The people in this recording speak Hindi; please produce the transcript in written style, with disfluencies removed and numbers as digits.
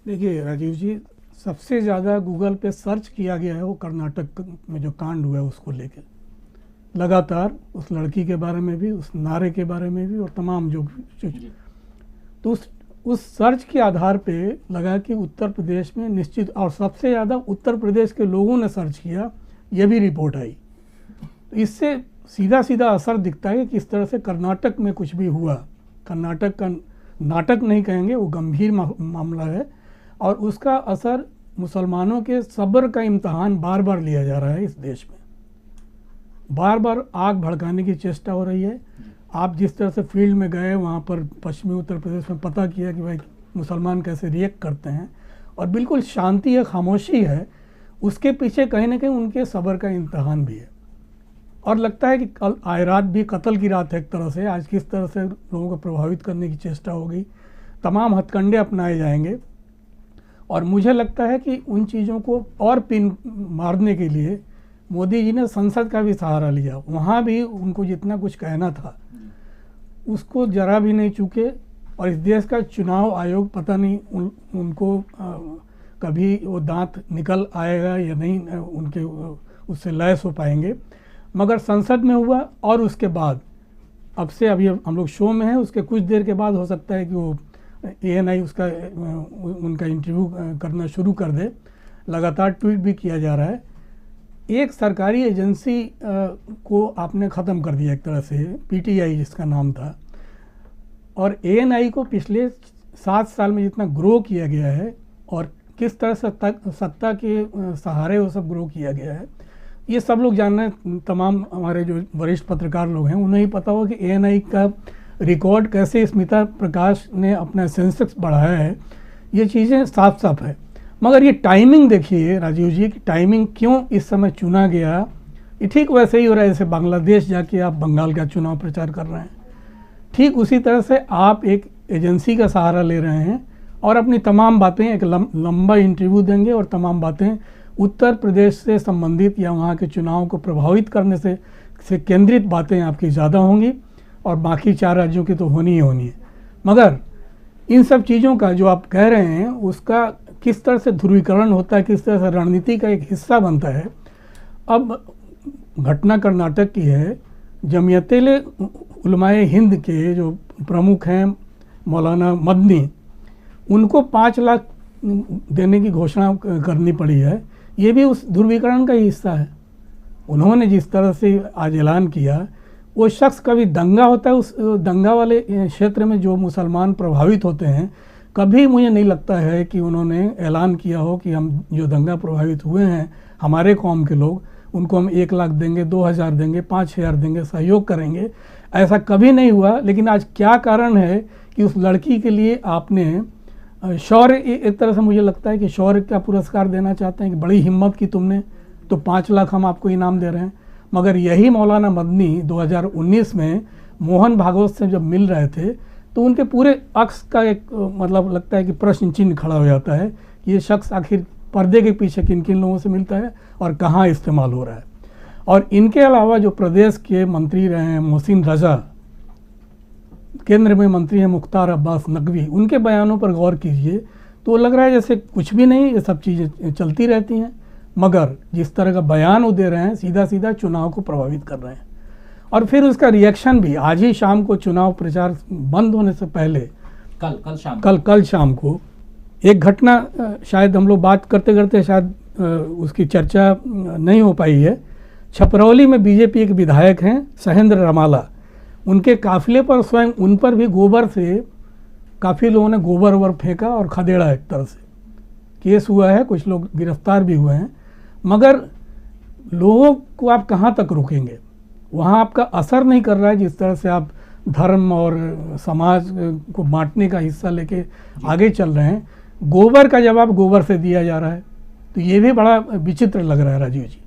देखिए राजीव जी, सबसे ज़्यादा गूगल पे सर्च किया गया है वो कर्नाटक में जो कांड हुआ है उसको लेके। लगातार उस लड़की के बारे में भी, उस नारे के बारे में भी, और तमाम जो तो उस सर्च के आधार पे लगा कि उत्तर प्रदेश में निश्चित, और सबसे ज़्यादा उत्तर प्रदेश के लोगों ने सर्च किया, ये भी रिपोर्ट आई। तो इससे सीधा सीधा असर दिखता है कि किस तरह से कर्नाटक में कुछ भी हुआ। कर्नाटक का नाटक नहीं कहेंगे, वो गंभीर मामला है, और उसका असर मुसलमानों के सब्र का इम्तहान बार बार लिया जा रहा है। इस देश में बार बार आग भड़काने की चेष्टा हो रही है। आप जिस तरह से फील्ड में गए, वहाँ पर पश्चिमी उत्तर प्रदेश में पता किया कि भाई मुसलमान कैसे रिएक्ट करते हैं, और बिल्कुल शांति है, खामोशी है। उसके पीछे कहीं ना कहीं उनके सब्र का इम्तहान भी है। और लगता है कि कल आए रात भी कत्ल की रात है एक तरह से। आज किस तरह से लोगों को प्रभावित करने की चेष्टा होगी, तमाम हथकंडे अपनाए जाएंगे। और मुझे लगता है कि उन चीज़ों को और पिन मारने के लिए मोदी जी ने संसद का भी सहारा लिया। वहाँ भी उनको जितना कुछ कहना था उसको जरा भी नहीं चूके। और इस देश का चुनाव आयोग पता नहीं उनको कभी वो दांत निकल आएगा या नहीं, उनके उससे लैस हो पाएंगे। मगर संसद में हुआ, और उसके बाद अब से अभी हम लोग शो में हैं, उसके कुछ देर के बाद हो सकता है कि वो ANI उनका इंटरव्यू करना शुरू कर दे। लगातार ट्वीट भी किया जा रहा है। एक सरकारी एजेंसी को आपने ख़त्म कर दिया एक तरह से, PTI जिसका नाम था, और ANI को पिछले 7 साल में जितना ग्रो किया गया है और किस तरह से सत्ता के सहारे वो सब ग्रो किया गया है, ये सब लोग जानना है। तमाम हमारे जो वरिष्ठ पत्रकार लोग हैं उन्हें ही पता होगा कि ANI का रिकॉर्ड कैसे स्मिता प्रकाश ने अपना सेंसेक्स बढ़ाया है। ये चीज़ें साफ साफ है। मगर ये टाइमिंग देखिए राजीव जी की टाइमिंग क्यों इस समय चुना गया। ये ठीक वैसे ही हो रहा है जैसे बांग्लादेश जाके आप बंगाल का चुनाव प्रचार कर रहे हैं। ठीक उसी तरह से आप एक एजेंसी का सहारा ले रहे हैं और अपनी तमाम बातें, एक लंबा इंटरव्यू देंगे और तमाम बातें उत्तर प्रदेश से संबंधित या वहाँ के चुनाव को प्रभावित करने से केंद्रित बातें आपकी ज़्यादा होंगी, और बाकी 4 राज्यों की तो होनी ही होनी है। मगर इन सब चीज़ों का जो आप कह रहे हैं उसका किस तरह से ध्रुवीकरण होता है, किस तरह से रणनीति का एक हिस्सा बनता है। अब घटना कर्नाटक की है। जमियत-ए उलमाए हिंद के जो प्रमुख हैं मौलाना मदनी, उनको 5 लाख देने की घोषणा करनी पड़ी है। ये भी उस ध्रुवीकरण का ही हिस्सा है। उन्होंने जिस तरह से आज ऐलान किया, वो शख्स कभी दंगा होता है, उस दंगा वाले क्षेत्र में जो मुसलमान प्रभावित होते हैं, कभी मुझे नहीं लगता है कि उन्होंने ऐलान किया हो कि हम जो दंगा प्रभावित हुए हैं हमारे कौम के लोग, उनको हम 1 लाख देंगे, 2,000 देंगे, 5,000 देंगे, सहयोग करेंगे। ऐसा कभी नहीं हुआ। लेकिन आज क्या कारण है कि उस लड़की के लिए आपने शौर्य, एक तरह से मुझे लगता है कि शौर्य का पुरस्कार देना चाहते हैं कि बड़ी हिम्मत की तुमने, तो 5 लाख हम आपको इनाम दे रहे हैं। मगर यही मौलाना मदनी 2019 में मोहन भागवत से जब मिल रहे थे तो उनके पूरे अक्स का एक मतलब लगता है कि प्रश्न चिन्ह खड़ा हो जाता है कि ये शख्स आखिर पर्दे के पीछे किन किन लोगों से मिलता है और कहाँ इस्तेमाल हो रहा है। और इनके अलावा जो प्रदेश के मंत्री रहे हैं मोहसिन रजा, केंद्र में मंत्री हैं मुख्तार अब्बास नकवी, उनके बयानों पर गौर कीजिए तो लग रहा है जैसे कुछ भी नहीं, ये सब चीज़ें चलती रहती हैं। मगर जिस तरह का बयान वो दे रहे हैं, सीधा सीधा चुनाव को प्रभावित कर रहे हैं। और फिर उसका रिएक्शन भी आज ही शाम को, चुनाव प्रचार बंद होने से पहले कल शाम को एक घटना, शायद हम लोग बात करते करते शायद उसकी चर्चा नहीं हो पाई है। छपरौली में बीजेपी एक विधायक हैं सहेंद्र रमाला, उनके काफिले पर स्वयं उन पर भी गोबर से काफ़ी लोगों ने गोबर वोबर फेंका और खदेड़ा। एक तरह से केस हुआ है, कुछ लोग गिरफ्तार भी हुए हैं। मगर लोगों को आप कहाँ तक रोकेंगे? वहाँ आपका असर नहीं कर रहा है जिस तरह से आप धर्म और समाज को बांटने का हिस्सा लेके आगे चल रहे हैं। गोबर का जवाब गोबर से दिया जा रहा है, तो ये भी बड़ा विचित्र लग रहा है राजीव जी।